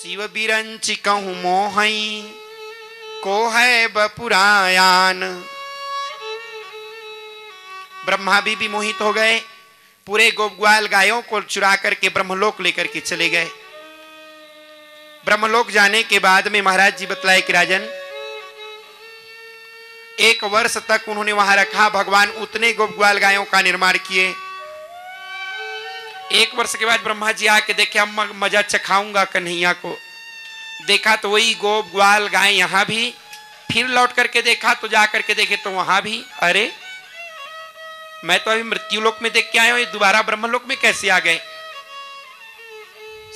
शिव बिरंचि कहूँ मोहई को है बपुरायान। ब्रह्मा भी मोहित हो गए, पूरे गोपग्वाल गायों को चुरा करके ब्रह्मलोक लेकर के चले गए। ब्रह्मलोक जाने के बाद में महाराज जी बतलाए कि राजन 1 वर्ष तक उन्होंने वहां रखा। भगवान उतने गोपग्वाल गायों का निर्माण किए। 1 वर्ष के बाद ब्रह्मा जी आके देखे, हम मजा चखाऊंगा कन्हैया को। देखा तो वही गोप ग्वाल गाय यहां भी। फिर लौट करके देखा तो जा करके देखे तो वहां भी। अरे मैं तो अभी मृत्युलोक में देख के आया हूं, ये दोबारा ब्रह्मलोक में कैसे आ गए?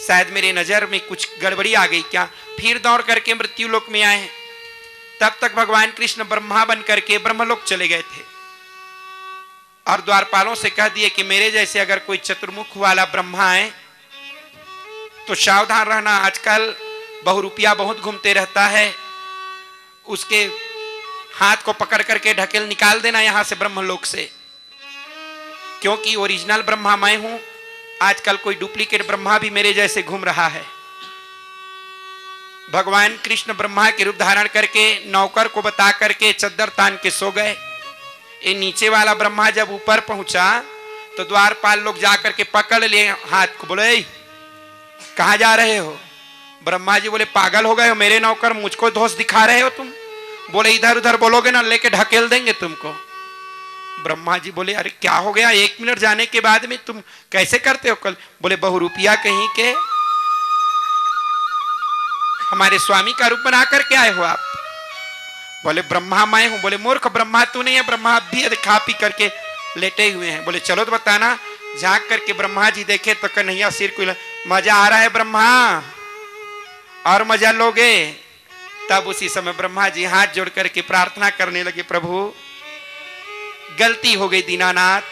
शायद मेरे नजर में कुछ गड़बड़ी आ गई क्या? फिर दौड़ करके मृत्युलोक में आए। तब तक भगवान कृष्ण ब्रह्मा बन करके ब्रह्मलोक चले गए थे और द्वारपालों से कह दिए कि मेरे जैसे अगर कोई चतुर्मुख वाला ब्रह्मा है तो सावधान रहना। आजकल बहुरूपिया बहुत घूमते रहता है, उसके हाथ को पकड़ करके ढकेल निकाल देना यहां से ब्रह्मलोक से, क्योंकि ओरिजिनल ब्रह्मा मैं हूं। आजकल कोई डुप्लीकेट ब्रह्मा भी मेरे जैसे घूम रहा है। भगवान कृष्ण ब्रह्मा के रूप धारण करके नौकर को बता करके चद्दर तान के सो गए। ये नीचे वाला ब्रह्मा जब ऊपर पहुंचा तो द्वारपाल लोग जाकर के पकड़ लिए हाथ को, बोले कहां जा रहे हो? ब्रह्मा जी बोले पागल हो गए हो, मेरे नौकर मुझको दोष दिखा रहे हो तुम? बोले इधर उधर बोलोगे ना लेके ढकेल देंगे तुमको। ब्रह्मा जी बोले अरे क्या हो गया, 1 मिनट जाने के बाद में तुम कैसे करते हो कल? बोले बहुरूपिया कहीं के हमारे स्वामी का रूप बना करके आए हो आप? बोले ब्रह्मा मैं हूं। बोले मूर्ख ब्रह्मा तू नहीं है, ब्रह्मा भी खा पी करके लेटे हुए हैं। बोले चलो तो बताना। झांक करके ब्रह्मा जी देखे तो कन्हैया सिर को मजा आ रहा है ब्रह्मा, और मजा लोगे? तब उसी समय ब्रह्मा जी हाथ जोड़ करके प्रार्थना करने लगे, प्रभु गलती हो गई दीनानाथ,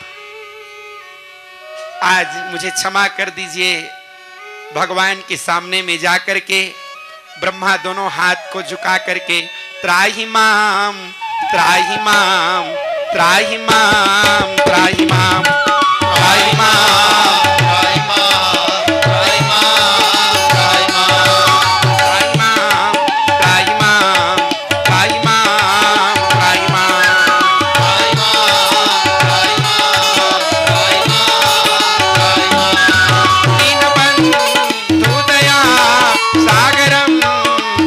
आज मुझे क्षमा कर दीजिए। भगवान के सामने में जाकर के ब्रह्मा दोनों हाथ को झुका करके त्राहि माम त्राहि माम त्राहि माम त्राहि माम त्राहि माम त्राहि माम त्राहि माम त्राहि माम त्राहि माम त्राहि माम दीनबंधु दया सागरम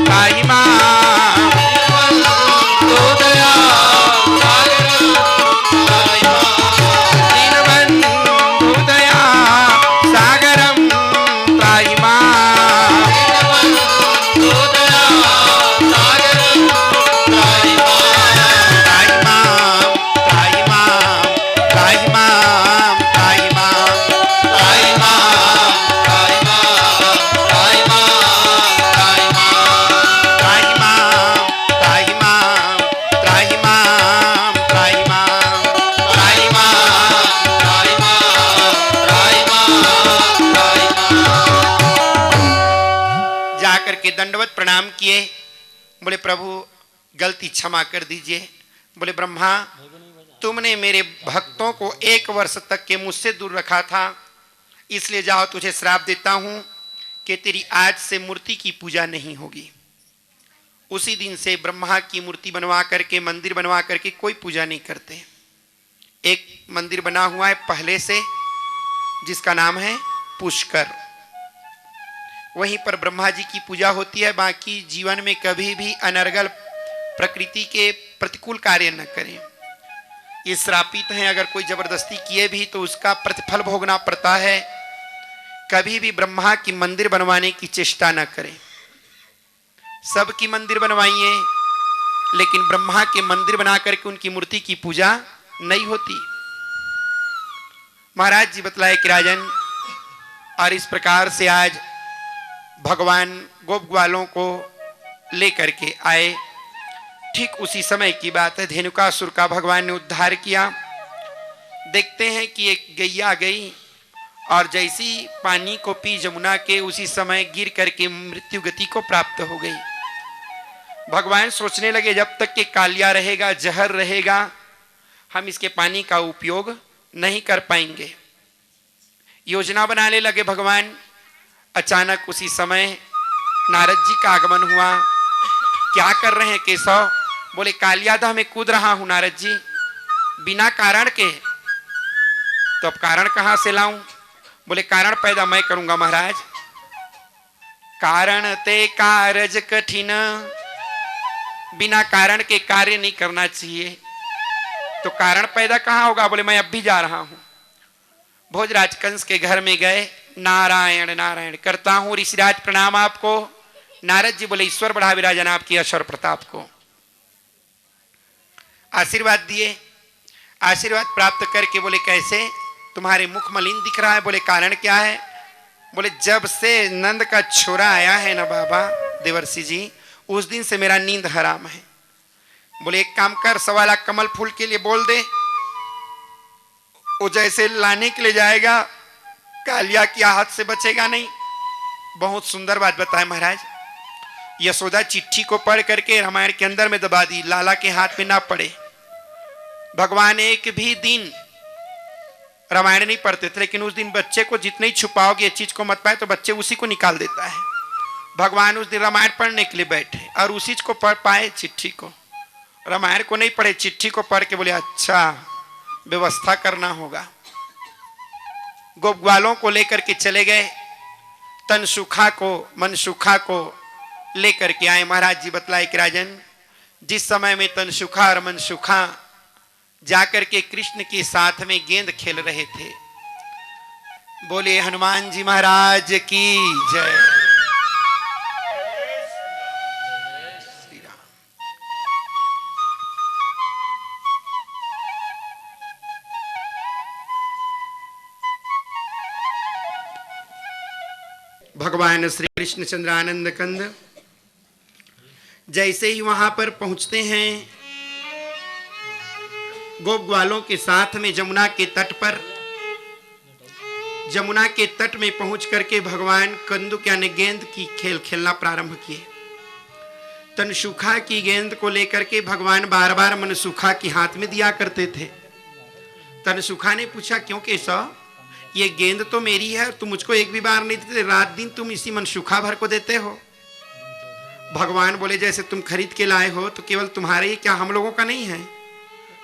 त्राहि माम दीनबंधु दया सागरम त्राहि माम त्राहि माम त्राहि माम त्राहि माम त्राहि माम त्राहि माम त्राहि माम त्राहि माम जाकर के दंडवत प्रणाम किए। बोले प्रभु गलती क्षमा कर दीजिए। बोले ब्रह्मा तुमने मेरे भक्तों को 1 वर्ष तक के मुझसे दूर रखा था, इसलिए जाओ तुझे श्राप देता हूं कि तेरी आज से मूर्ति की पूजा नहीं होगी। उसी दिन से ब्रह्मा की मूर्ति बनवा करके मंदिर बनवा करके कोई पूजा नहीं करते। एक मंदिर बना हुआ है पहले से जिसका नाम है पुष्कर, वहीं पर ब्रह्मा जी की पूजा होती है। बाकी जीवन में कभी भी अनर्गल प्रकृति के प्रतिकूल कार्य न करें। ये श्रापित हैं, अगर कोई जबरदस्ती किए भी तो उसका प्रतिफल भोगना पड़ता है। कभी भी ब्रह्मा की मंदिर बनवाने की चेष्टा न करें। सबकी मंदिर बनवाइए लेकिन ब्रह्मा के मंदिर बना करके उनकी मूर्ति की पूजा नहीं होती। महाराज जी बतलाए कि राजन, और इस प्रकार से आज भगवान गोप ग्वालों को लेकर के आए। ठीक उसी समय की बात है, धेनुकासुर का भगवान ने उद्धार किया। देखते हैं कि एक गैया गई और जैसी पानी को पी जमुना के, उसी समय गिर करके मृत्यु गति को प्राप्त हो गई। भगवान सोचने लगे जब तक कि कालिया रहेगा, जहर रहेगा, हम इसके पानी का उपयोग नहीं कर पाएंगे। योजना बनाने लगे भगवान। अचानक उसी समय नारद जी का आगमन हुआ। क्या कर रहे हैं केशव? बोले कालियादह में कूद रहा हूं नारद जी, बिना कारण के। तो अब कारण कहां से लाऊं? बोले कारण पैदा मैं करूंगा महाराज। कारण ते कारज कठिन, बिना कारण के कार्य नहीं करना चाहिए। तो कारण पैदा कहां होगा? बोले मैं अब भी जा रहा हूं। भोजराज कंस के घर में गए, नारायण नारायण करता हूं ऋषिराज प्रणाम आपको। नारद जी बोले ईश्वर बढ़ा विराजन आपकी ऐश्वर्य प्रताप को। आशीर्वाद दिए। आशीर्वाद प्राप्त करके बोले कैसे? तुम्हारे मुख मलिन दिख रहा है। बोले कारण क्या है? बोले जब से नंद का छोरा आया है ना बाबा देवर्षि जी, उस दिन से मेरा नींद हराम है। बोले एक काम कर, 1.25 लाख कमल फूल के लिए बोल दे, वो जैसे लाने के लिए जाएगा कालिया के हाथ से बचेगा नहीं। बहुत सुंदर बात बताए महाराज। यशोदा चिट्ठी को पढ़ करके रामायण के अंदर में दबा दी, लाला के हाथ में ना पड़े। भगवान एक भी दिन रामायण नहीं पढ़ते थे, लेकिन उस दिन बच्चे को जितने ही छुपाओगे ये चीज को मत पाए तो बच्चे उसी को निकाल देता है। भगवान उस दिन रामायण पढ़ने के लिए बैठे और उसी को पढ़ पाए, चिट्ठी को। रामायण को नहीं पढ़े, चिट्ठी को पढ़ के बोले अच्छा व्यवस्था करना होगा। गोप ग्वालों को लेकर के चले गए, तनसुखा को मनसुखा को लेकर के आए। महाराज जी बतलाए कि राजन, जिस समय में तनसुखा और मनसुखा जाकर के कृष्ण के साथ में गेंद खेल रहे थे, बोले हनुमान जी महाराज की जय। श्री राम। भगवान श्री कृष्ण चंद्र आनंद कंद जैसे ही वहां पर पहुंचते हैं, गोप ग्वालों के साथ में जमुना के तट पर, जमुना के तट में पहुंच करके भगवान कंदुक यानी गेंद की खेल खेलना प्रारंभ किए। तनसुखा की गेंद को लेकर के भगवान बार बार मनसुखा के हाथ में दिया करते थे। तनसुखा ने पूछा क्यों केशव, ये गेंद तो मेरी है, तुम मुझको एक भी बार नहीं देते, रात दिन तुम इसी मनसुखा भर को देते हो। भगवान बोले जैसे तुम खरीद के लाए हो तो केवल तुम्हारे ही, क्या हम लोगों का नहीं है?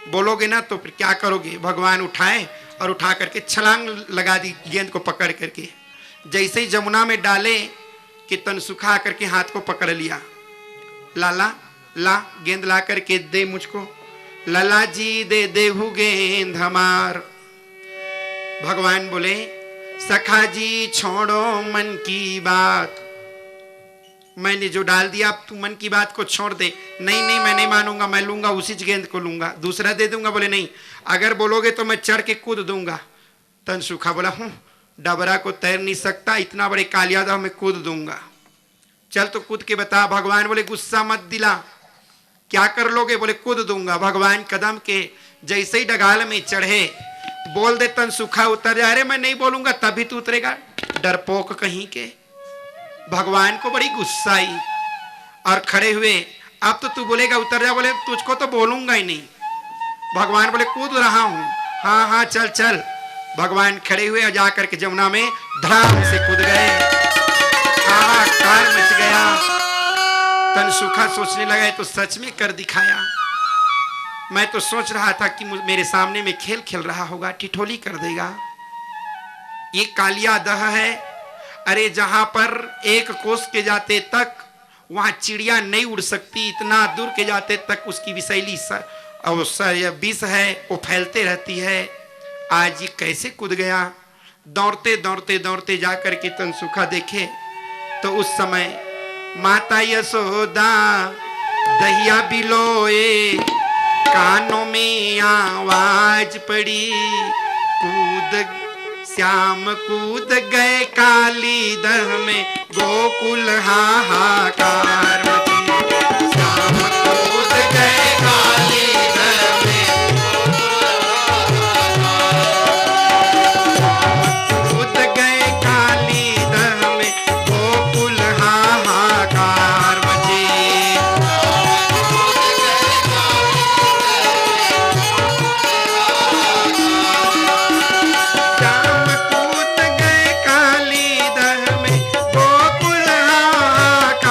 बोलोगे ना तो फिर क्या करोगे? भगवान उठाए और उठा करके छलांग लगा दी गेंद को पकड़ करके। जैसे ही जमुना में डाले कि तनसुखा करके हाथ को पकड़ लिया। लाला ला गेंद ला करके दे मुझको। लाला जी दे देहु गेंद हमार। भगवान बोले सखा जी छोड़ो मन की बात, मैंने जो डाल दिया अब तू मन की बात को छोड़ दे। नहीं नहीं मैं नहीं मानूंगा, मैं लूंगा उसी गेंद को लूंगा, दूसरा दे दूंगा। बोले नहीं, अगर बोलोगे तो मैं चढ़ के कूद दूंगा। तनसुखा बोला हूं डबरा को तैर नहीं सकता, इतना बड़े कालियादह में कूद दूंगा। चल तो कूद के बता। भगवान बोले गुस्सा मत दिला, क्या कर लोगे? बोले कूद दूंगा। भगवान कदम के जैसे ही डगाल में चढ़े, बोल दे तनसुखा उतर जा। अरे मैं नहीं बोलूंगा तभी तू उतरेगा, डरपोक कहीं के। भगवान को बड़ी गुस्सा आई और खड़े हुए, अब तो तू बोलेगा उतर जा। बोले तुझको तो बोलूंगा ही नहीं। भगवान बोले कूद रहा हूं। हाँ हाँ चल चल। भगवान खड़े हुए और जाकर के जमुना में धड़ाम से कूद गए। हाहाकार मच गया। तनसुखा सोचने लगा तो सच में कर दिखाया। मैं तो सोच रहा था कि मेरे सामने में खेल खेल रहा होगा, ठिठोली कर देगा। ये कालियादह है। अरे जहां पर 1 कोस के जाते तक वहां चिड़िया नहीं उड़ सकती, इतना दूर के जाते तक उसकी विषैली विष है वो फैलते रहती है। आज ये कैसे कूद गया? दौड़ते दौड़ते दौड़ते जाकर के तनसुखा देखे तो उस समय माता यशोदा दहिया बिलोए, कानों में आवाज पड़ी, कूद श्याम कूद गए काली दह में, गोकुल हाहाकार मची। श्याम कूद गए काली दह में, कूद गए काली दह में, गोकुल हाहाकार मची। श्याम कूद गए काली दह में, गोकुल हाहाकार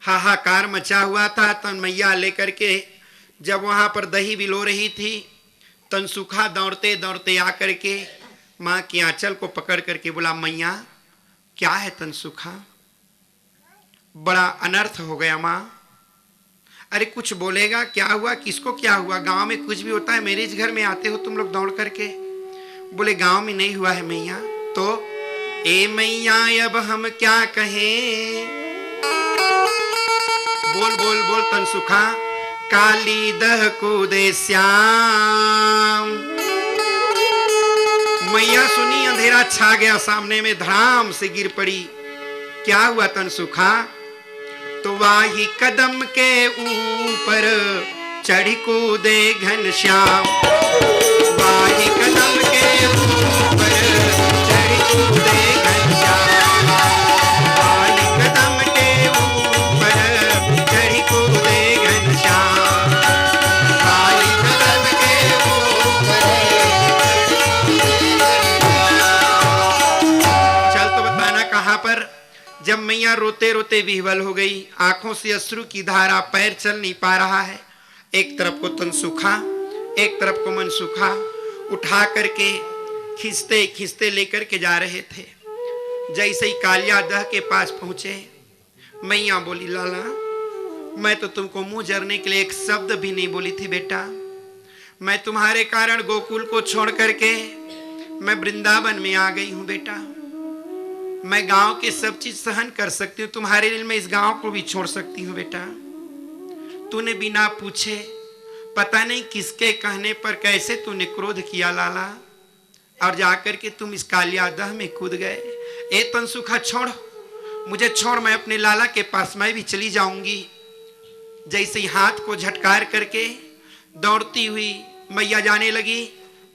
हाहाकार मचा हुआ था। तन मैया लेकर के जब वहां पर दही बिलो रही थी, तनसुखा दौड़ते दौड़ते आकर के माँ की आंचल को पकड़ करके बोला, मैया क्या है तनसुखा, बड़ा अनर्थ हो गया माँ। अरे कुछ बोलेगा, क्या हुआ, किसको क्या हुआ, गांव में कुछ भी होता है, मेरे इस घर में आते हो तुम लोग दौड़ करके। बोले गांव में नहीं हुआ है मैया। तो ए मैया अब हम क्या कहें, बोल बोल बोल तनसुखा। काली दह को दे श्याम। मैया सुनी, अंधेरा छा गया सामने में, धड़ाम से गिर पड़ी। क्या हुआ तनसुखा। तो वाही कदम के ऊपर चढ़ कूदे घनश्याम। वाही कदम के ऊपर चढ़ कूदे घनश्याम। वाही कदम के ऊपर चढ़ कूदे घनश्याम। वाही कदम के ऊपर। चल तो बताना कहां पर। जब मैया रोते रोते विह्वल हो गई, आंखों से अश्रु की धारा, पैर चल नहीं पा रहा है, एक तरफ को तनसुखा एक तरफ को मनसुखा उठा करके खींचते खींचते लेकर के जा रहे थे। जैसे ही कालिया दह के पास पहुंचे, मैया बोली, लाला मैं तो तुमको मुंह जरने के लिए एक शब्द भी नहीं बोली थी बेटा। मैं तुम्हारे कारण गोकुल को छोड़ करके मैं वृंदावन में आ गई हूं बेटा। मैं गांव के सब चीज सहन कर सकती हूँ, तुम्हारे लिए मैं इस गांव को भी छोड़ सकती हूँ बेटा। तूने बिना पूछे, पता नहीं किसके कहने पर कैसे तूने क्रोध किया लाला, और जाकर के तुम इस कालिया दह में कूद गए। ए तनसुखा छोड़, मुझे छोड़, मैं अपने लाला के पास मैं भी चली जाऊंगी। जैसे ही हाथ को झटकार करके दौड़ती हुई मैया जाने लगी,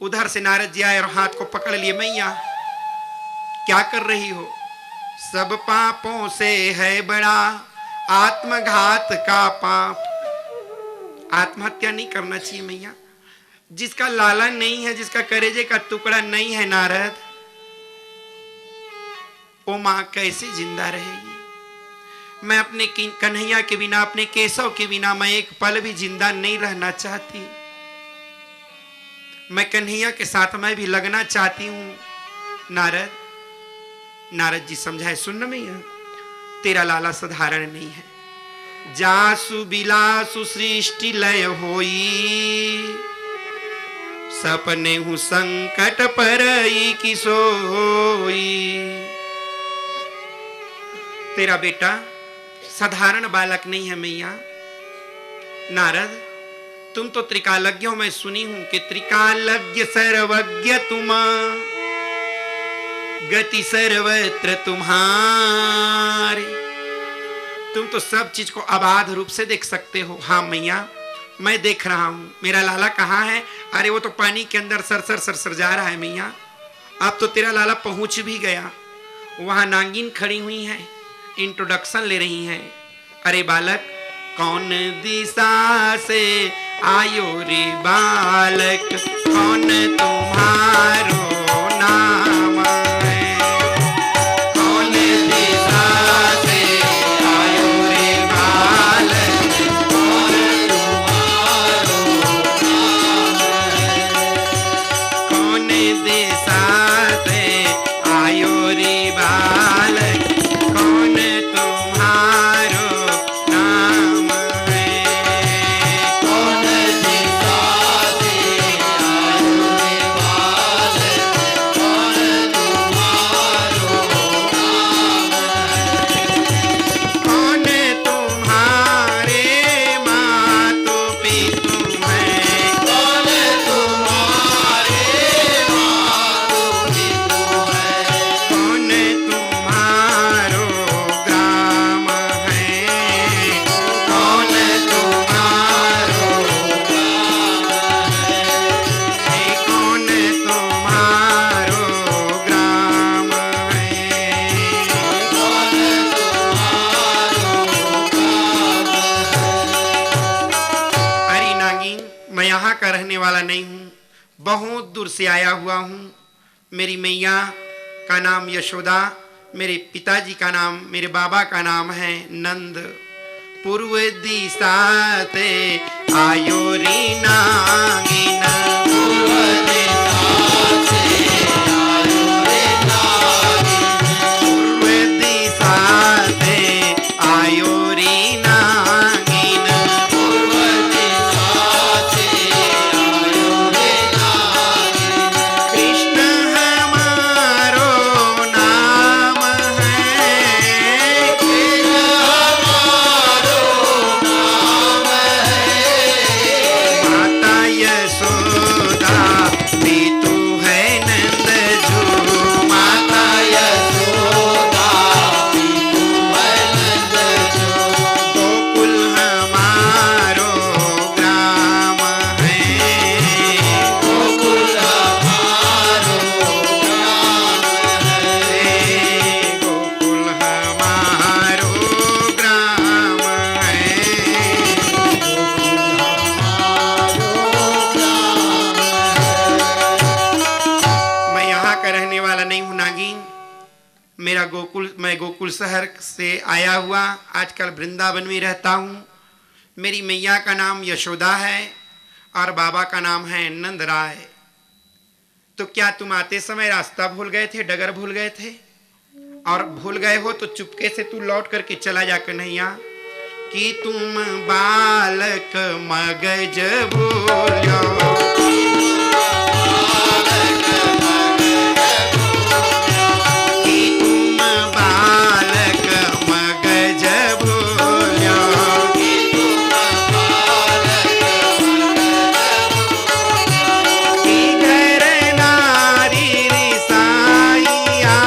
उधर से नारद जी आए और हाथ को पकड़ लिए। मैया क्या कर रही हो। सब पापों से है बड़ा आत्मघात का पाप। आत्महत्या नहीं करना चाहिए मैया। जिसका लाला नहीं है, जिसका करेजे का टुकड़ा नहीं है नारद, वो मां कैसे जिंदा रहेगी। मैं अपने कन्हैया के बिना, अपने केशव के बिना मैं एक पल भी जिंदा नहीं रहना चाहती। मैं कन्हैया के साथ मैं भी लगना चाहती हूं नारद। नारद जी समझाए, सुन मैया, तेरा लाला साधारण नहीं है। जासु बिलासु सृष्टि लय होई, सपने हूं संकट परई की सोई। तेरा बेटा साधारण बालक नहीं है मैया। नारद तुम तो त्रिकालज्ञ हो, मैं सुनी हूं कि त्रिकालज्ञ सर्वज्ञ तुम, गति सर्वत्र तुम्हारी। तुम तो सब चीज को अबाध रूप से देख सकते हो। हाँ मैया, मैं देख रहा हूं। मेरा लाला कहाँ है। अरे वो तो पानी के अंदर सरसर सरसर जा रहा है मैया। अब तो तेरा लाला पहुंच भी गया। वहां नागिन खड़ी हुई है, इंट्रोडक्शन ले रही हैं। अरे बालक, कौन दिशा से आयो रे बालक, कौन तुम्हारो नाम है। कौन दिशा से आयो रे बालक, कौन तुम्हारो नाम है। कौन दिशा से आयो रे बालक, कौन तुम्हारो नाम है। कौन दिशा से आयो रे बालक, कौन तुम्हारो नाम है। कौन तुम्हारे मातु पितु हैं। कौन तुम्हारे मातु पितु हैं। कौन तुम्हारो ग्राम है। कौन तुम्हारो ग्राम है। कौन तुम्हारो ग्राम है। कौन तुम्हारो। अरे नागिन, मैं यहाँ का रहने वाला नहीं हूँ, बहुत दूर से आया हुआ हूँ। मेरी मैया का नाम यशोदा, मेरे पिताजी का नाम, मेरे बाबा का नाम है नंद। पूर्व दिशा ते आयो री नागिन पूर्व दिशा से आयो रे नागिन पूर्व दिशा से आयो री नागिन पूर्व दिशा से आयो रे नागिन कृष्ण हमारो नाम है कृष्ण हमारो नाम है माता यशोदा पितु है नंद जो माता यशोदा पितु है नंद जो गोकुल हमारो ग्राम है गोकुल हमारो ग्राम है गोकुल हमारो ग्राम है मैं यहाँ का रहने वाला नहीं हूँ नागिन मैं गोकुल शहर से आया हुआ आजकल वृंदावन में रहता हूँ। मेरी मैया का नाम यशोदा है और बाबा का नाम है नंद राय। तो क्या तुम आते समय रास्ता भूल गए थे, डगर भूल गए थे? और भूल गए हो तो चुपके से तू लौट करके चला जा कन्हैया कि तुम बालक मगज भूलो कि तुम बालक मगज भूलो कि तुम बालक कि घर नारी रिसाइया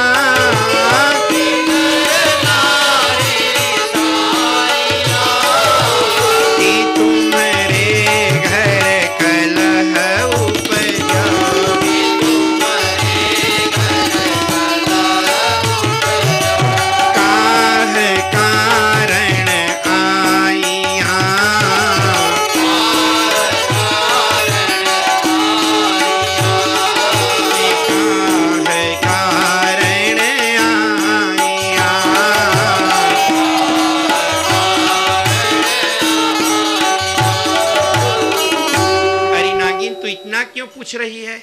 कि घर नारी रिसाइया कि तुम्हारे घर कलह उपजो कि तुम्हारे घर कलह काह कारण आइया काह कारण आइया अरे नागिन तू इतना क्यों पूछ रही है?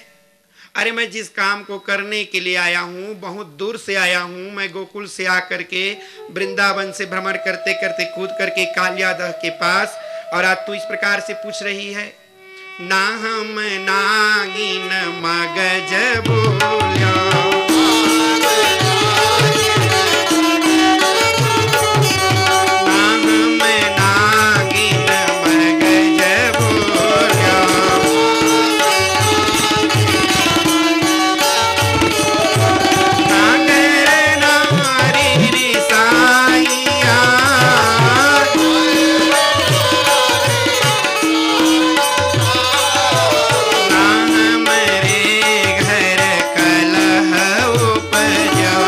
अरे मैं जिस काम को करने के लिए आया हूँ बहुत दूर से आया हूँ। मैं गोकुल से आकर के वृंदावन से भ्रमण करते करते कूद करके कालियादह के पास और आज तू इस प्रकार से पूछ रही है। ना हम नागिन मगज बोलो ना हम नागिन मगज बोलो नागर नारी रिसाइया ना हमरे घर कलह उपजो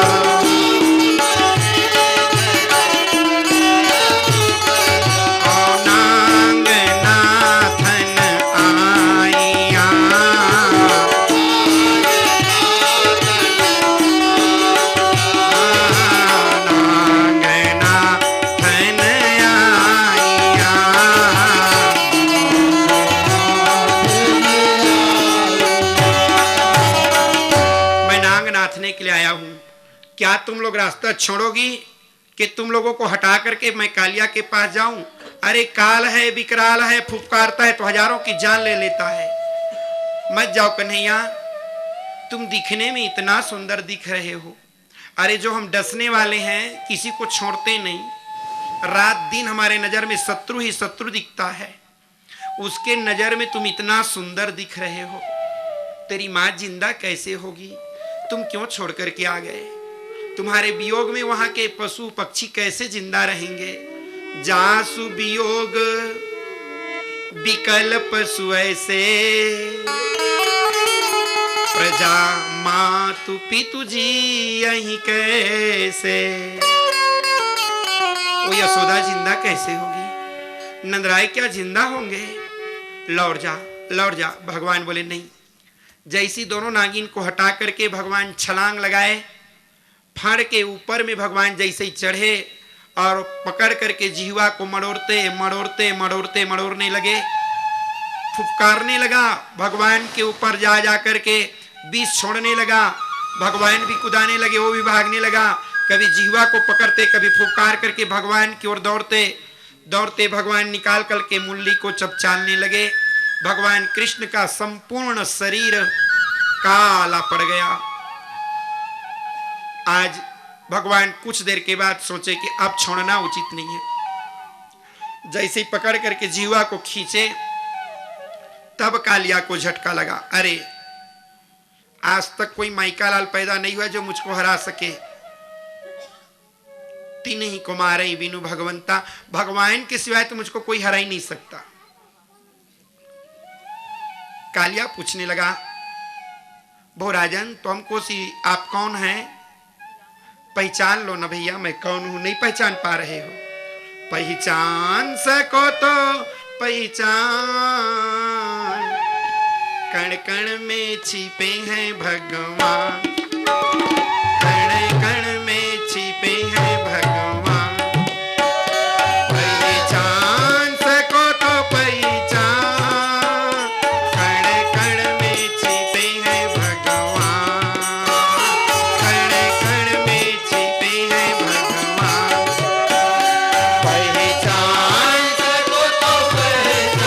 ओ नांग नाथन आइया नांगना थन आइया मैं नांग नाथने के लिए आया हूँ। क्या तुम लोग रास्ता छोड़ोगी कि तुम लोगों को हटा करके मैं कालिया के पास जाऊं? अरे काल है विकराल है फुफकारता है तो हजारों की जान ले लेता है। मत जाओ कन्हैया तुम दिखने में इतना सुंदर दिख रहे हो। अरे जो हम डसने वाले हैं किसी को छोड़ते नहीं। रात दिन हमारे नजर में शत्रु ही शत्रु दिखता है। उसके नजर में तुम इतना सुंदर दिख रहे हो। तेरी माँ जिंदा कैसे होगी? तुम क्यों छोड़ करके आ गए? तुम्हारे वियोग में वहां के पशु पक्षी कैसे जिंदा रहेंगे? जासु वियोग विकल पशु ऐसे प्रजा मातु पितु जी यही कैसे। वो यशोदा जिंदा कैसे होगी? नंदराय क्या जिंदा होंगे? लौट जा। भगवान बोले नहीं। जैसी दोनों नागिन को हटा करके भगवान छलांग लगाए। फाड़ के ऊपर में भगवान जैसे ही चढ़े और पकड़ करके जिह्वा को मड़ोड़ते मड़ोड़ते मड़ोड़ते मड़ोड़ने लगे, फुफकारने लगा, भगवान के ऊपर जा जा करके विष छोड़ने लगा। भगवान भी कुदाने लगे, वो भी भागने लगा। कभी जिह्वा को पकड़ते, कभी फुफकार करके भगवान की ओर दौड़ते दौड़ते भगवान निकाल करके मुरली को चपचालने लगे। भगवान कृष्ण का संपूर्ण शरीर काला पड़ गया। आज भगवान कुछ देर के बाद सोचे कि अब छोड़ना उचित नहीं है। जैसे ही पकड़ करके जीवा को खींचे, तब कालिया को झटका लगा, अरे आज तक कोई माइका लाल पैदा नहीं हुआ जो मुझको हरा सके। तीन ही को मारे बिनु भगवंता, भगवान के सिवाय तो मुझको कोई हरा ही नहीं सकता। कालिया पूछने लगा, भो राजन तो हमको सी आप कौन हैं? पहचान लो ना भैया, मैं कौन हूं, नहीं पहचान पा रहे हो? पहचान सको तो पहचान, कण कण में छिपे हैं भगवान, कण कण में छिपे हैं भगवान। पहचान सको तो पहचान, कण कण में छिपे हैं भगवान, कण कण में छिपे हैं भगवान। पहचान सको तो पहचान,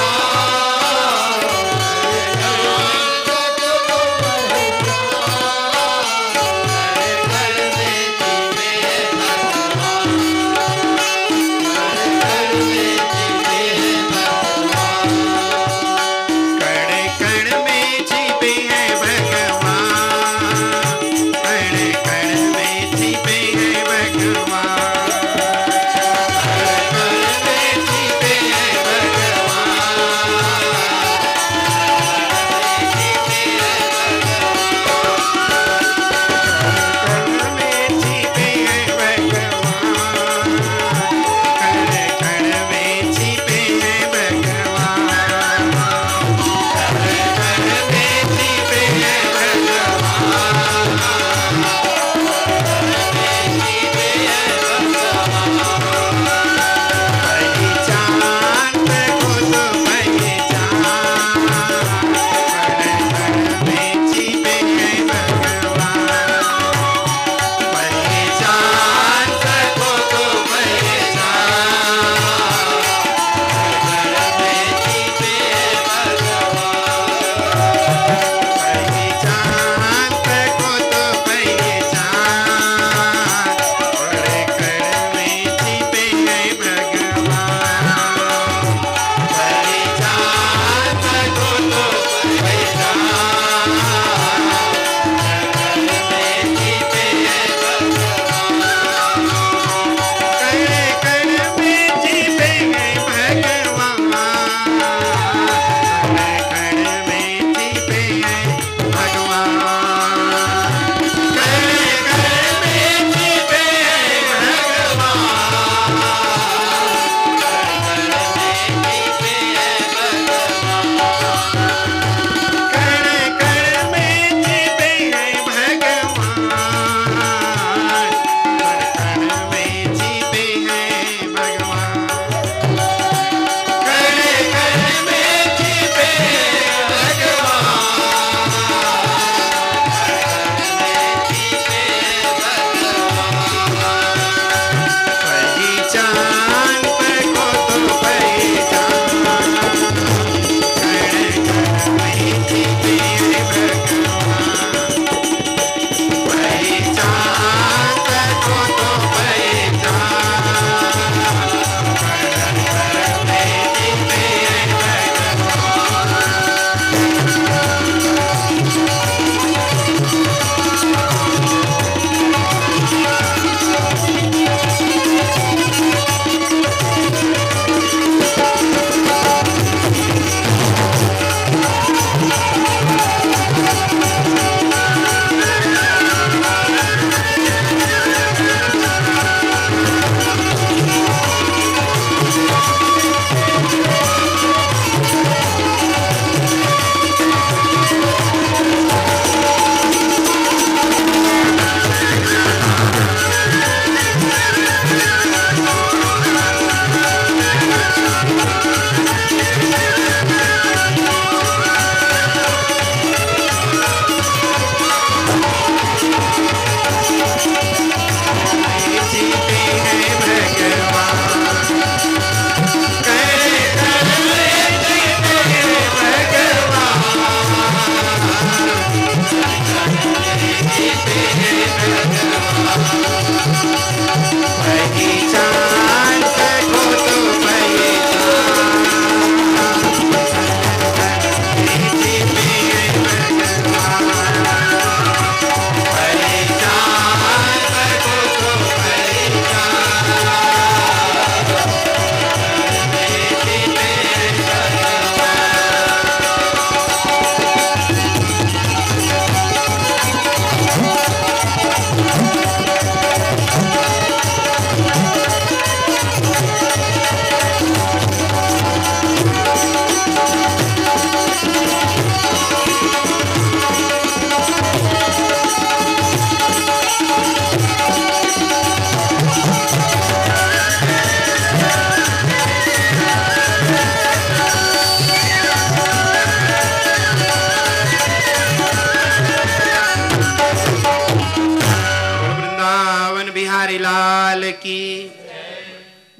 की।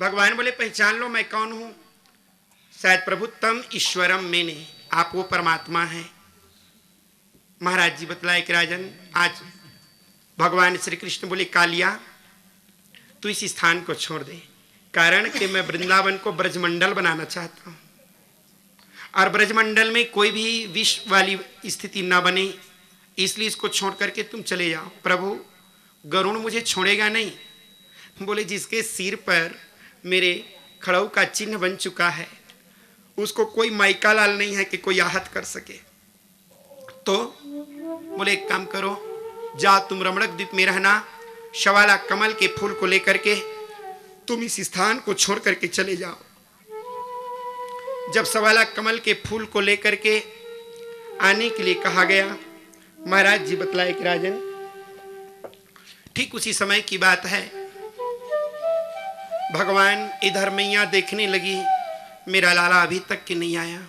भगवान बोले पहचान लो मैं कौन हूं। शायद प्रभु तम ईश्वरम मैंने, आप वो परमात्मा हैं। महाराज जी बतलाए कि राजन, आज भगवान श्री कृष्ण बोले कालिया तू इस स्थान को छोड़ दे, कारण कि मैं वृंदावन को ब्रजमंडल बनाना चाहता हूं और ब्रजमंडल में कोई भी विष वाली स्थिति ना बने, इसलिए इसको छोड़ करके तुम चले जाओ। प्रभु गरुण मुझे छोड़ेगा नहीं। बोले जिसके सिर पर मेरे खड़ाऊ का चिन्ह बन चुका है उसको कोई माइका लाल नहीं है कि कोई आहत कर सके। तो बोले एक काम करो, जा तुम रमणक द्वीप में रहना, शवाला कमल के फूल को लेकर के तुम इस स्थान को छोड़ करके चले जाओ। जब सवाला कमल के फूल को लेकर के आने के लिए कहा गया, महाराज जी बतलाए कि राजन ठीक उसी समय की बात है, भगवान इधर मैया देखने लगी, मेरा लाला अभी तक के नहीं आया,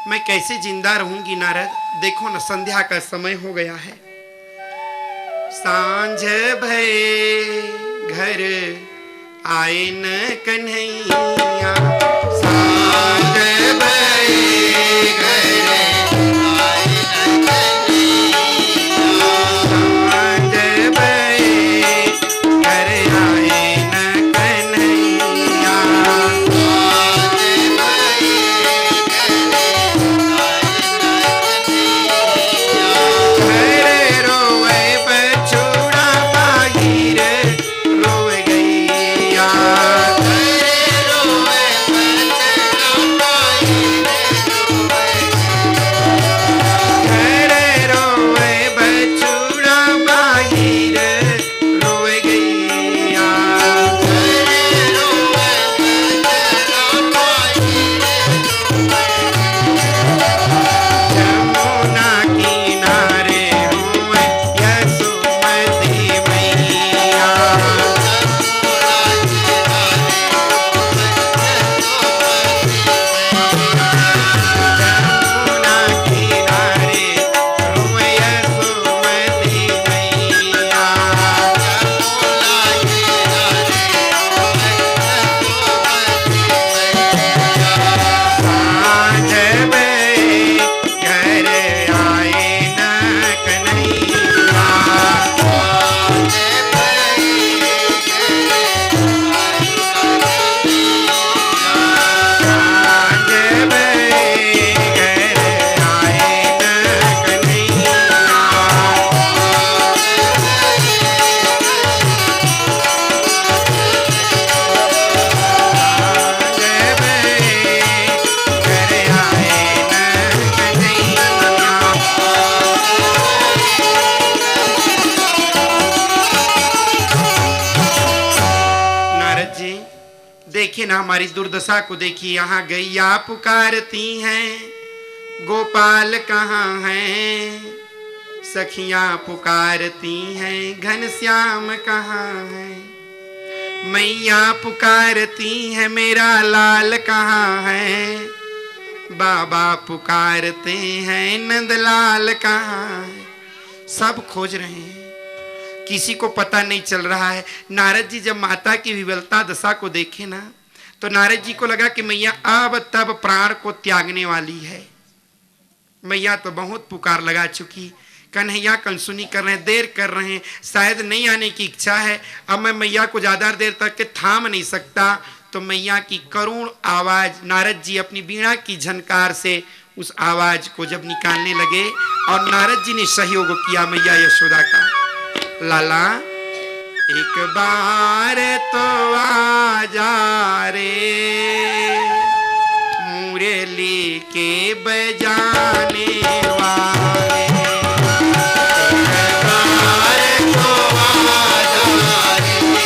मैं कैसे जिंदा रहूंगी नारद। देखो ना संध्या का समय हो गया है, सांझ भये घर आए न कन्हैया, सांझ भये घर आए न कन्हैया, सांझ भये घर आए न कन्हैया, घर रोए बछड़ा बाहिर रोए गैया, घर रोए बछड़ा बाहिर रोए गैया, यमुना किनारे हुए यशोमती मैया, यमुना किनारे हुए यशोमती मैया, सांझ भये घर आए न कन्हैया, सांझ भये घर आए न कन्हैया, सांझ भये घर आए न कन्हैया। नारद जी देखिए ना हमारी दुर्दशा को देखिए, यहाँ गैया पुकारती हैं, गोपाल कहाँ हैं, सखियां पुकारती हैं, घनश्याम कहाँ है, मैया पुकारती है, मेरा लाल कहाँ है, बाबा पुकारते हैं, नंदलाल कहाँ है। सब खोज रहे हैं, किसी को पता नहीं चल रहा है। नारद जी जब माता की विवलता दशा को देखे ना, तो नारद जी को लगा कि मैया अब तब प्राण को त्यागने वाली है। मैया तो बहुत पुकार लगा चुकी, कन्हैया कंसुनी कर रहे हैं, देर कर रहे हैं, शायद नहीं आने की इच्छा है, अब मैं मैया को ज्यादा देर तक के थाम नहीं सकता। तो मैया की करुण आवाज, नारद जी अपनी वीणा की झनकार से उस आवाज को जब निकालने लगे और नारद जी ने सहयोग किया मैया यशोदा का, लाला एक बार तो आ जा रे, मुरली के बजाने वाले, एक बार तो आ जा रे,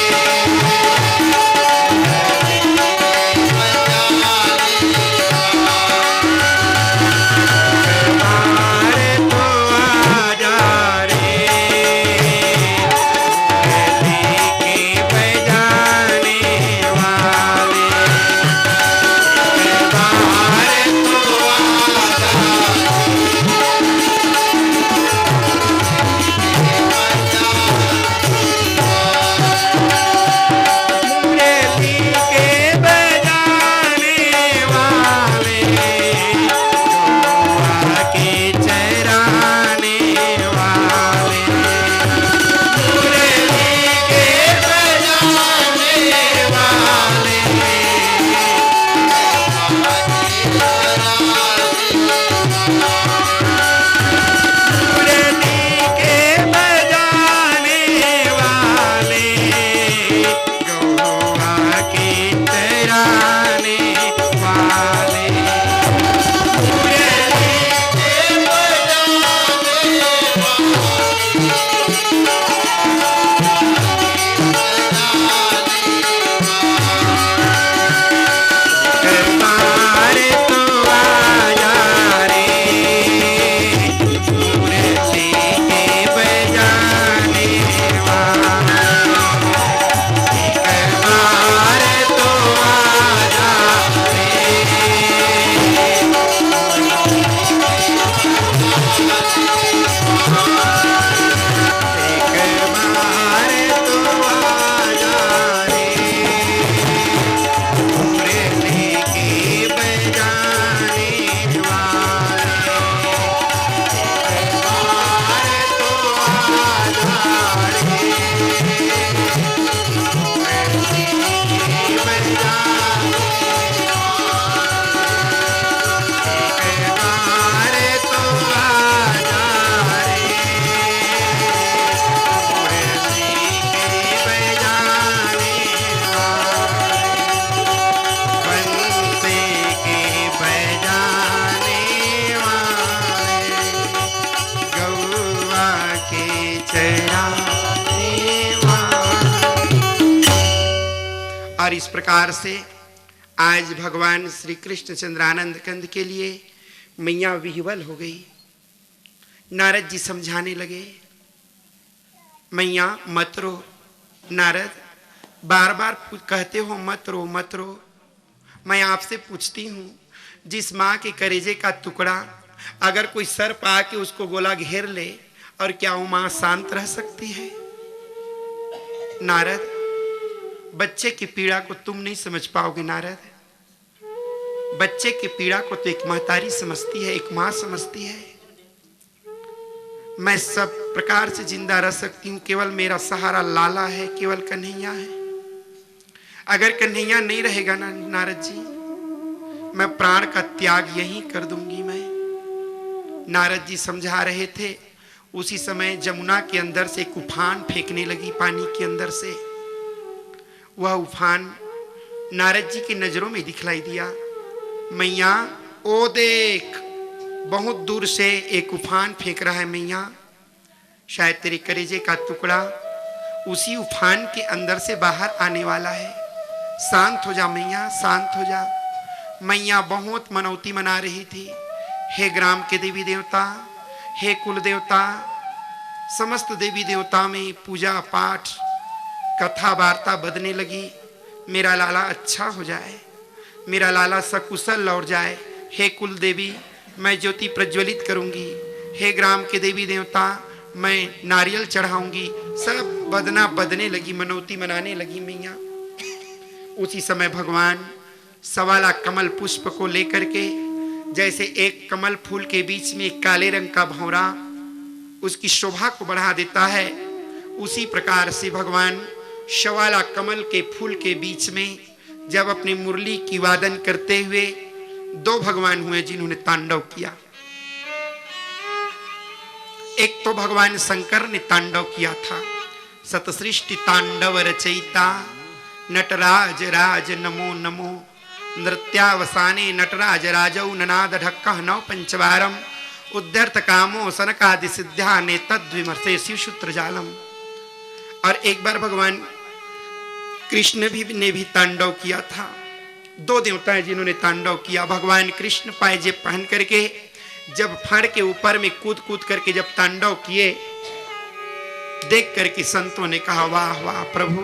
और इस प्रकार से आज भगवान श्री कृष्ण चंद्रानंद कंद के लिए मैया विह्वल हो गई। नारद जी समझाने लगे, मैया मत रो। नारद बार बार कहते हो मत रो मत रो। मैं आपसे पूछती हूँ, जिस माँ के करेजे का टुकड़ा अगर कोई सर्प आके उसको गोला घेर ले, और क्या वो माँ शांत रह सकती है? नारद, बच्चे की पीड़ा को तुम नहीं समझ पाओगे नारद। बच्चे की पीड़ा को तो एक महतारी समझती है, एक माँ समझती है। मैं सब प्रकार से जिंदा रह सकती हूँ, केवल मेरा सहारा लाला है, केवल कन्हैया है। अगर कन्हैया नहीं रहेगा ना नारद जी, मैं प्राण का त्याग यहीं कर दूंगी। मैं नारद जी समझा रहे थे, उसी समय जमुना के अंदर से एक उफान फेंकने लगी, पानी के अंदर से। वह उफान नारद जी की नजरों में दिखलाई दिया। मैया ओ देख, बहुत दूर से एक उफान फेंक रहा है मैया, शायद तेरे कलेजे का टुकड़ा उसी उफान के अंदर से बाहर आने वाला है। शांत हो जा मैया, शांत हो जा। मैया बहुत मनौती मना रही थी। हे ग्राम के देवी देवता, हे कुल देवता, समस्त देवी देवता में पूजा पाठ कथा वार्ता बदने लगी। मेरा लाला अच्छा हो जाए, मेरा लाला सकुशल लौट जाए। हे कुल देवी, मैं ज्योति प्रज्वलित करूंगी। हे ग्राम के देवी देवता, मैं नारियल चढ़ाऊंगी। सब बदना बदने लगी, मनौती मनाने लगी मैया। उसी समय भगवान सवाला कमल पुष्प को लेकर के, जैसे एक कमल फूल के बीच में एक काले रंग का भंवरा उसकी शोभा को बढ़ा देता है, उसी प्रकार से भगवान शवाला कमल के फूल के बीच में जब अपनी मुरली की वादन करते हुए दो भगवान हुए जिन्होंने तांडव किया। एक तो भगवान शंकर ने तांडव किया था, सतसृष्टि तांडव रचयिता नटराज राज नमो नमो। नृत्यावसाने नटराज राजौ ननाद ढक्कः नौ पंचवारम उद्धर्थ कामो सनकादि सिद्ध्या ने तद्विमर्शे शिवसूत्र जालम। और एक बार भगवान कृष्ण ने भी तांडव किया था। दो देवता हैं जिन्होंने तांडव किया। भगवान कृष्ण पायजेब पहन करके जब फड़ के ऊपर में कूद कूद करके जब तांडव किए, देख करके संतों ने कहा, वाह वाह प्रभु,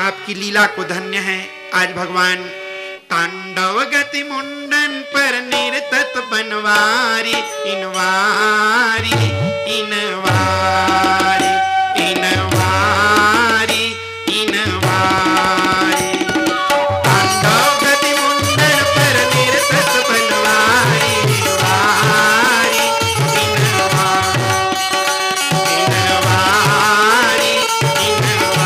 आपकी लीला को धन्य है। आज भगवान तांडव गति मुंडन पर निर्तत बनवारी इनवारी इनवारी इनवारी इनवारी। तांडव गति मुंडन पर निर्तत बनवारी इनवारी इनवारी इनवारी।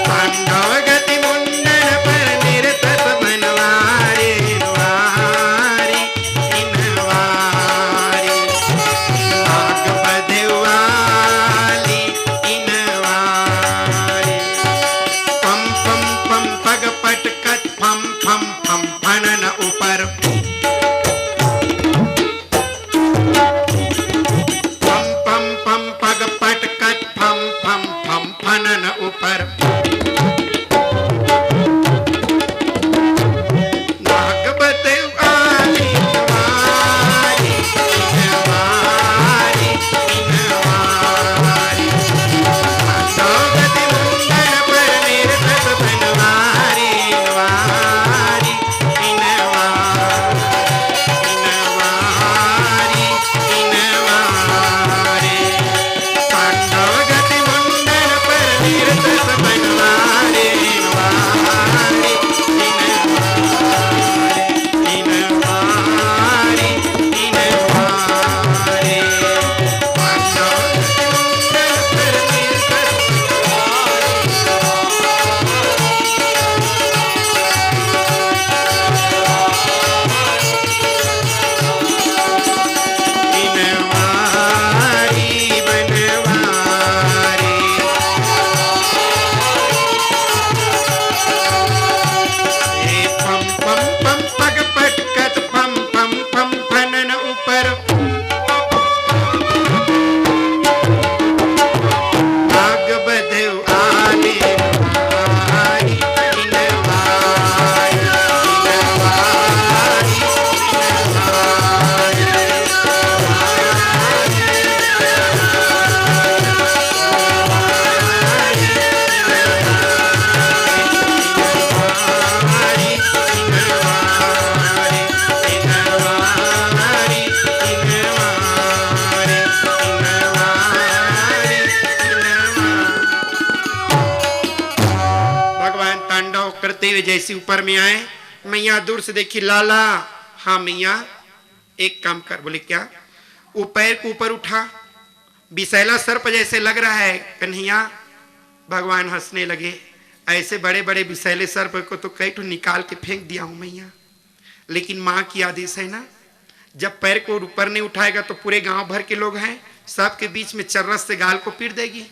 तांडव गति मुंडन पर निर्तत बनवारी इनवारी इनवारी। नाग बधवाली इनवारी। पम पम पम पग पट कट फम फम फम फणन ऊपर। पम पम पम पग पट कट फम फम फम फणन ऊपर। नाग बधवाली इनवारी इनवारी इनवारी। तांडव गति मुंडन पर निर्तत बनवारी इनवारी इनवारी। जैसे ऊपर में आए, मैया दूर से देखी, लाला। हाँ मैया, एक काम कर। बोले क्या? वो पैर को ऊपर उठा, विषैला सर्प जैसे लग रहा है कन्हैया। भगवान हंसने लगे, ऐसे बड़े बड़े विषैले सर्प को तो कई ठो निकाल के फेंक दिया हूं मैया, लेकिन माँ की आदेश है ना, जब पैर को ऊपर नहीं उठाएगा तो पूरे गांव भर के लोग हैं, सबके बीच में चर्रस से गाल को पीट देगी।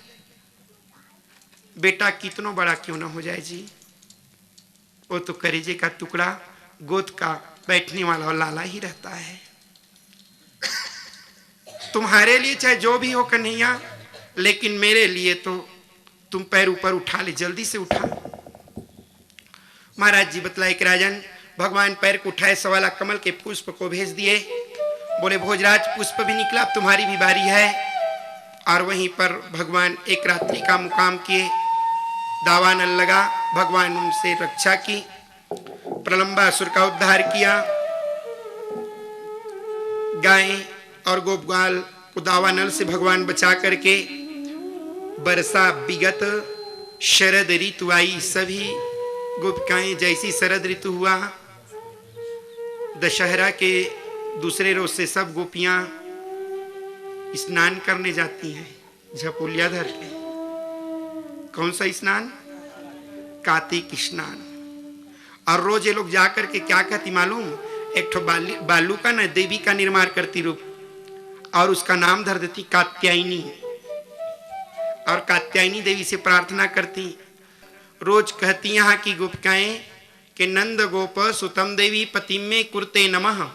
बेटा कितना बड़ा क्यों ना हो जाए जी, वो तो करेजे का टुकड़ा, गोद का बैठने वाला लाला ही रहता है। तुम्हारे लिए चाहे जो भी हो कन्हैया, लेकिन मेरे लिए तो तुम पैर ऊपर उठा ले, जल्दी से उठा। महाराज जी बतलाए कि राजन, भगवान पैर को उठाए, सवाला कमल के पुष्प को भेज दिए। बोले भोजराज पुष्प भी निकला, अब तुम्हारी भी बारी है। और वहीं पर भगवान एक रात्रि का मुकाम किए। दावानल लगा, भगवान उनसे रक्षा की, प्रलंबासुर का उद्धार किया। गाय और गोपगाल को दावानल से भगवान बचा करके बरसा विगत शरद ऋतु आई। सभी गोपिकाएं, जैसी शरद ऋतु हुआ, दशहरा के दूसरे रोज से सब गोपियां स्नान करने जाती हैं झपोलिया धर के। कौन सा स्नान? कार्तिक स्नान। और रोज ये लोग जाकर के क्या कहती मालूम? एक ठो बालू का न देवी का निर्माण करती रूप, और उसका नाम धर देती कात्यायनी, और कात्यायनी देवी से प्रार्थना करती। रोज कहती यहाँ की गोपिकाएं कि नंद गोप सुतम देवी पति में कुरते नमः।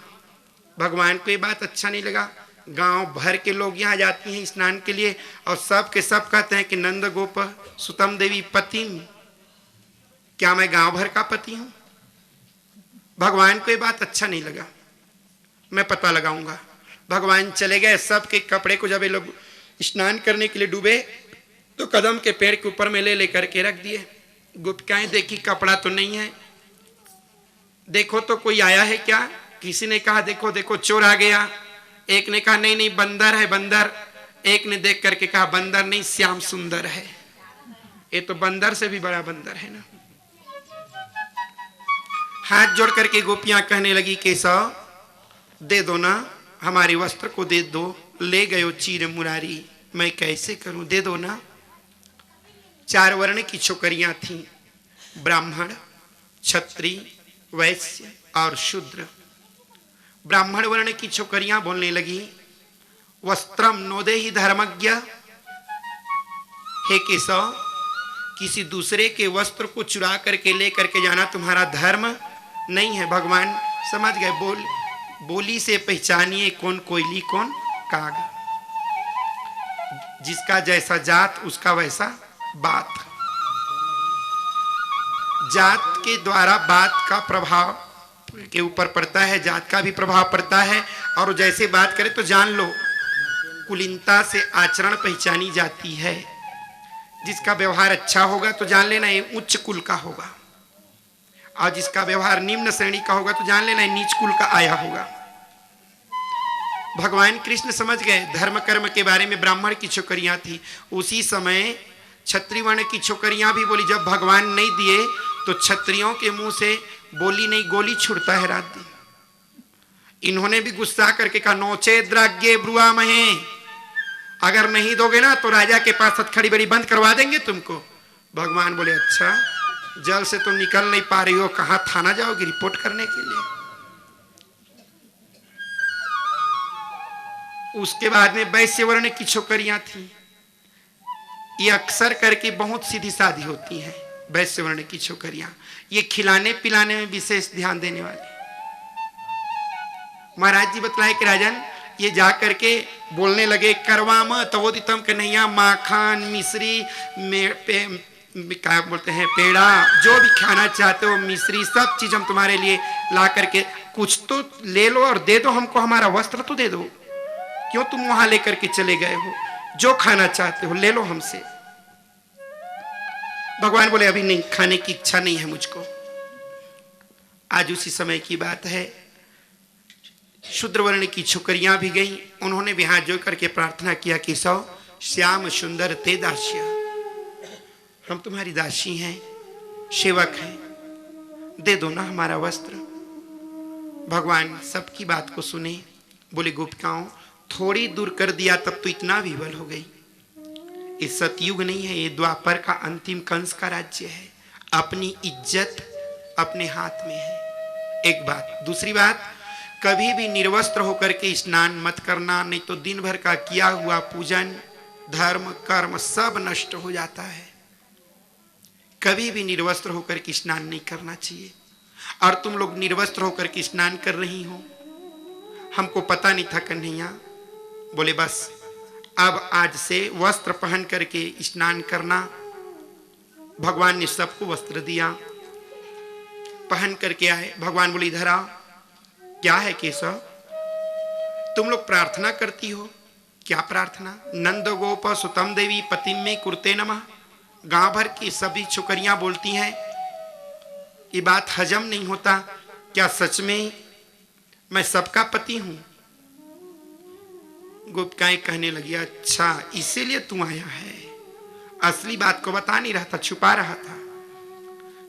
भगवान को ये बात अच्छा नहीं लगा, गांव भर के लोग यहाँ जाती हैं स्नान के लिए, और सब के सब कहते हैं कि नंद गोप सुतम देवी पति, क्या मैं गांव भर का पति हूं? भगवान को ये बात अच्छा नहीं लगा, मैं पता लगाऊंगा। भगवान चले गए, सबके कपड़े को जब ये लोग स्नान करने के लिए डूबे तो कदम के पेड़ के ऊपर में ले लेकर के रख दिए। गोपिकाएं देखी कपड़ा तो नहीं है, देखो तो कोई आया है क्या? किसी ने कहा देखो देखो चोर आ गया। एक ने कहा नहीं नहीं बंदर है बंदर। एक ने देख करके कहा बंदर नहीं श्याम सुंदर है। ये तो बंदर से भी बड़ा बंदर है ना। हाथ जोड़ करके गोपियां कहने लगी केशव दे दो ना, हमारे वस्त्र को दे दो, ले गयो चीर मुरारी, मैं कैसे करूं, दे दो ना। 4 वर्ण की छोकरियां थीं, ब्राह्मण, क्षत्रिय, वैश्य और शूद्र। ब्राह्मण वर्ण की छोकरियां बोलने लगी वस्त्रम नोदे ही धर्मज्ञ। हे केशव, किसी दूसरे के वस्त्र को चुरा करके ले करके जाना तुम्हारा धर्म नहीं है। भगवान समझ गए, बोली से पहचानिए कौन कोयली कौन काग। जिसका जैसा जात उसका वैसा बात। जात के द्वारा बात का प्रभाव के ऊपर पड़ता है, जात का भी प्रभाव पड़ता है। और जैसे बात करें तो जान लो, कुलीनता से आचरण पहचानी जाती है। जिसका व्यवहार अच्छा होगा तो जान लेना ये उच्च कुल का होगा, और जिसका व्यवहार निम्न श्रेणी का होगा तो जान लेना ये नीच कुल का आया होगा। भगवान कृष्ण समझ गए धर्म कर्म के बारे में। ब्राह्मण की छोकरियां थी, उसी समय क्षत्रिय वर्ण की छोकरियां भी बोली। जब भगवान नहीं दिए तो क्षत्रियों के मुंह से बोली नहीं गोली छुड़ता है रात दिन। इन्होंने भी गुस्सा करके कहा नोचे द्राग्ये ब्रुआ महे, अगर नहीं दोगे ना तो राजा के पास हथकड़ी बड़ी बंद करवा देंगे तुमको। भगवान बोले अच्छा, जल से तुम निकल नहीं पा रही हो, कहां थाना जाओगी रिपोर्ट करने के लिए? उसके बाद में वैश्य वर्ण की छोकरियां थी। ये अक्सर करके बहुत सीधी सादी होती हैं वैश्य वर्ण की छोकरियां। ये खिलाने पिलाने में विशेष ध्यान देने वाली। महाराज जी बतलाए कि राजन ये जा करके बोलने लगे करवाम तवोदितम कन्हैया, माखन मिश्री क्या बोलते हैं पेड़ा, जो भी खाना चाहते हो मिश्री, सब चीज हम तुम्हारे लिए ला करके, कुछ तो ले लो और दे दो हमको, हमारा वस्त्र तो दे दो। क्यों तुम वहां लेकर के चले गए हो? जो खाना चाहते हो ले लो हमसे। भगवान बोले अभी नहीं, खाने की इच्छा नहीं है मुझको। आज उसी समय की बात है, शूद्र वर्ण की छोकरियां भी गईं। उन्होंने भी हाथ जोड़ करके प्रार्थना किया कि सौ श्याम सुंदर ते दास्य, हम तुम्हारी दासी हैं, सेवक हैं। दे दो ना हमारा वस्त्र। भगवान सबकी बात को सुने, बोले गोपिकाओं थोड़ी दूर कर दिया तब तो इतना विवल हो गई। ये सतयुग नहीं है, ये द्वापर का अंतिम कंस का राज्य है। अपनी इज्जत अपने हाथ में है, एक बात। दूसरी बात, कभी भी निर्वस्त्र होकर के स्नान मत करना, नहीं तो दिन भर का किया हुआ पूजन धर्म कर्म सब नष्ट हो जाता है। कभी भी निर्वस्त्र होकर के स्नान नहीं करना चाहिए। और तुम लोग निर्वस्त्र होकर के स्नान कर रही हो, हमको पता नहीं था कन्हैया। बोले बस अब आज से वस्त्र पहन करके स्नान करना। भगवान ने सबको वस्त्र दिया, पहन करके आए। भगवान बोले इधर आओ। क्या है केशव, तुम लोग प्रार्थना करती हो? क्या प्रार्थना? नंद गोप सुतम देवी पतिम में कुरते नमः। गांव भर की सभी छोकरियां बोलती हैं, ये बात हजम नहीं होता, क्या सच में मैं सबका पति हूं? गोपिकाएं कहने लगी अच्छा इसीलिए तू आया है, असली बात को बता नहीं रहा था, छुपा रहा था।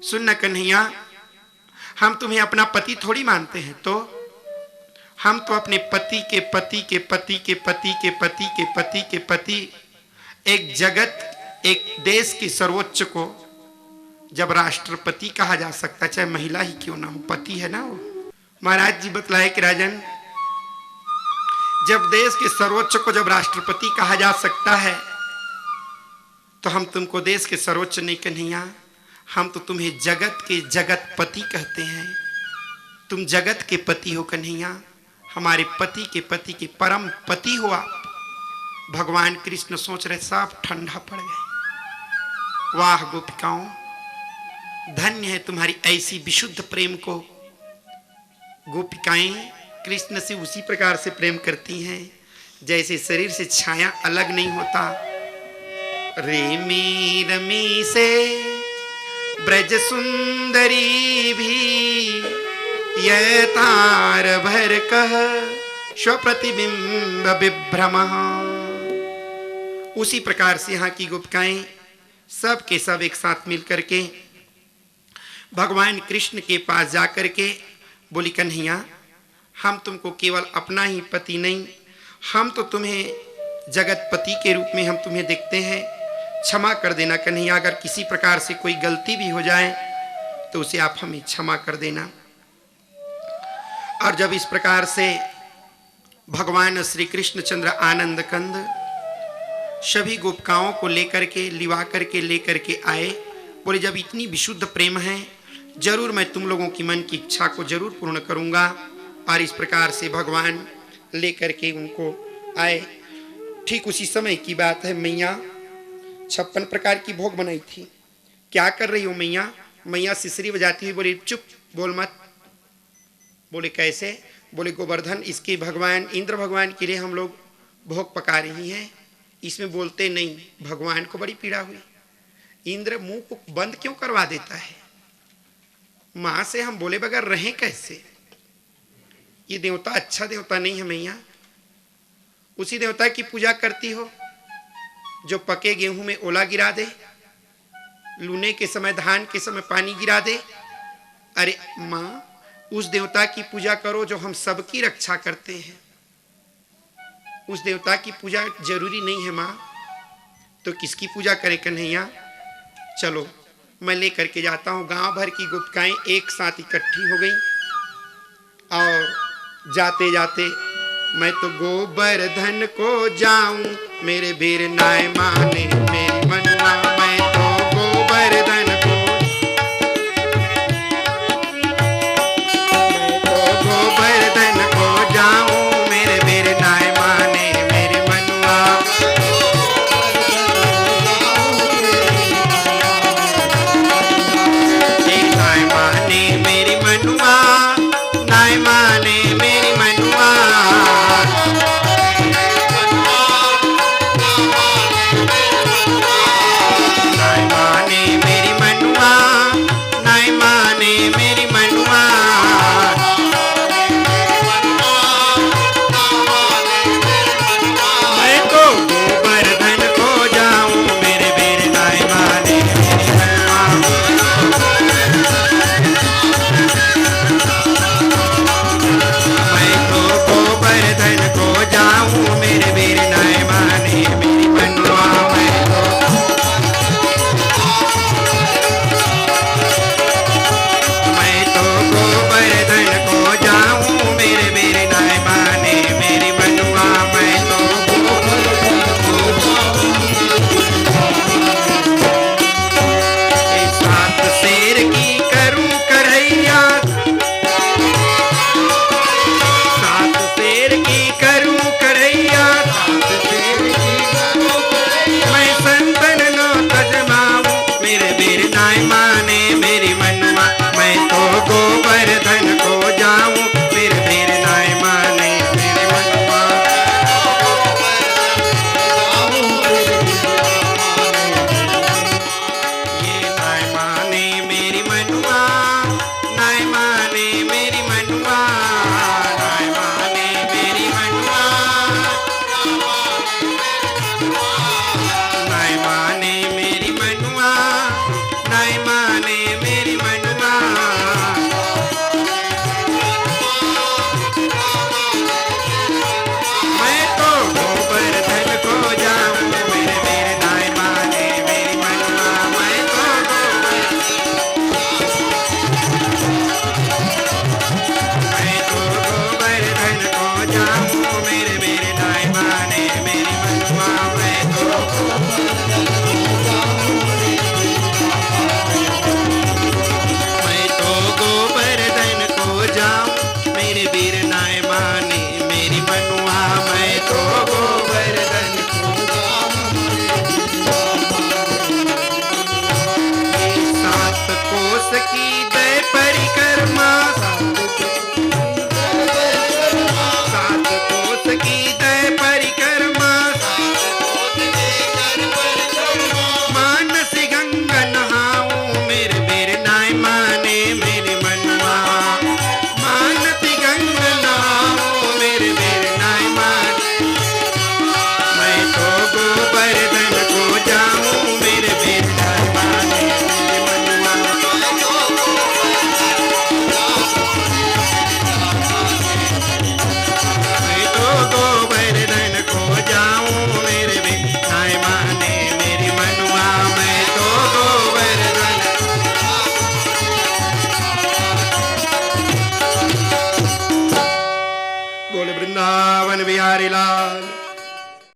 सुन न कन्हैया, हम तुम्हें अपना पति थोड़ी मानते हैं, तो हम तो अपने पति के पति के पति के पति के पति के पति के पति, एक जगत एक देश के सर्वोच्च को जब राष्ट्रपति कहा जा सकता, चाहे महिला ही क्यों ना हो, पति है ना वो। महाराज जी बतलाए कि राजन, जब देश के सर्वोच्च को जब राष्ट्रपति कहा जा सकता है, तो हम तुमको देश के सर्वोच्च नहीं कन्हैया, हम तो तुम्हें जगत के जगत पति कहते हैं। तुम जगत के पति हो कन्हैया, हमारे पति के परम पति हो आप। भगवान कृष्ण सोच रहे सब ठंडा पड़ गए। वाह गोपिकाओं, धन्य है तुम्हारी ऐसी विशुद्ध प्रेम को। गोपिकाएं कृष्ण से उसी प्रकार से प्रेम करती हैं जैसे शरीर से छाया अलग नहीं होता। रेमी रमी से ब्रज सुंदरी भी यह तार भर कह स्वप्रतिबिंब विभ्रम। उसी प्रकार से यहाँ की गोपिकाएं सब के सब एक साथ मिलकर के भगवान कृष्ण के पास जाकर के बोली कन्हैया, हम तुमको केवल अपना ही पति नहीं, हम तो तुम्हें जगत पति के रूप में हम तुम्हें देखते हैं। क्षमा कर देना कन्हैया, अगर किसी प्रकार से कोई गलती भी हो जाए तो उसे आप हमें क्षमा कर देना। और जब इस प्रकार से भगवान श्री कृष्णचंद्र आनंद कंद सभी गोपिकाओं को लेकर के लिवा करके लेकर के आए, बोले जब इतनी विशुद्ध प्रेम है, जरूर मैं तुम लोगों की मन की इच्छा को जरूर पूर्ण करूंगा। और इस प्रकार से भगवान लेकर के उनको आए। ठीक उसी समय की बात है, मैया 56 प्रकार की भोग बनाई थी। क्या कर रही हो मैया? मैया सिसरी बजाती हुई बोली चुप, बोल मत। बोले कैसे? बोले गोवर्धन, इसके भगवान इंद्र भगवान के लिए हम लोग भोग पका रही हैं, इसमें बोलते नहीं। भगवान को बड़ी पीड़ा हुई, इंद्र मुंह को बंद क्यों करवा देता है? मां से हम बोले बगैर रहें कैसे? ये देवता अच्छा देवता नहीं है मैया। उसी देवता की पूजा करती हो जो पके गेहूं में ओला गिरा दे, लूने के समय धान के समय पानी गिरा दे। अरे मां, उस देवता की पूजा करो जो हम सबकी रक्षा करते हैं। उस देवता की पूजा जरूरी नहीं है मां, तो किसकी पूजा करे कन्हैया? चलो मैं लेकर के जाता हूँ। गांव भर की गोपिकाएं एक साथ इकट्ठी हो गई और जाते जाते मैं तो गोवर्धन को जाऊं, मेरे वीर नाय माने मेरी मनवा।